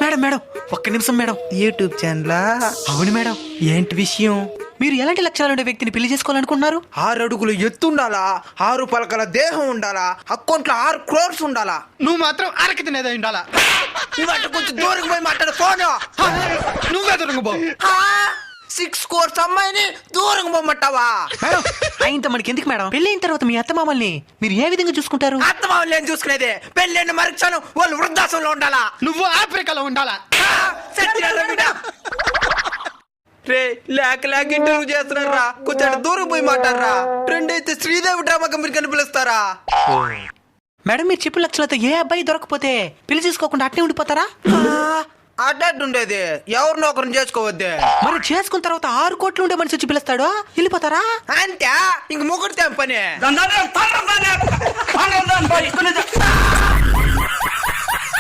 Madam madam ఒక్క నిమిషం madam. YouTube channel? అవును మేడం. ఏంటి విషయం? మీరు ఎలాంటి లక్షణాలు ఉండే వ్యక్తిని పెళ్లి చేసుకోవాలనుకుంటున్నారు? 6 అడుగులు ఎత్తుండాలా, 6 పలకల దేహం ఉండాలా, అకౌంట్లో 6 crores ఉండాలా. నువ్వు మాత్రం అరకి తినేదే ఉండాలా. ఇవాళ కొంచెం దూరం పోయి మాట్లాడు ఫోను. నువ్వే దొరకబో. 6 crores అమ్మాయిని దూరం పోమంటావా? మేడం ఆయనతో మనకి ఎందుకు మేడం? పెళ్లి అయిన తర్వాత మీ అత్త మామల్ని మీరు ఏ విధంగా చూసుకుంటారు? అత్తమామలు ఏం చూసుకునేది? పెళ్ళైన మరుక్షణం వాళ్ళు వృద్ధాశ్రమంలో ఉండాలా. నువ్వు ఆఫ్రికాలో ఉండాలా. సత్యారా బిడ్డ? రే లేక లేక ఇంటర్వ్యూ చేస్తున్నారా, కొంచెం దూరం పోయి మాట్లాడరా. ట్రెండ్ అయితే శ్రీదేవి డ్రామా కంపెనీ కని పిలుస్తారా? మేడం మీరు చెప్పిన లక్షలతో ఏ అబ్బాయి దొరకపోతే పెళ్లి చేసుకోకుండా అట్నే ఉండిపోతారా? అడ్డట్టు ఉండేది, ఎవరినో ఒకరిని చేసుకోవద్దే. మరి చేసుకున్న తర్వాత 6 కోట్లు ఉండే మనిషి వచ్చి పిలుస్తాడు, వెళ్ళిపోతారా? అంతే, ఇంక ముగ్గురు పని.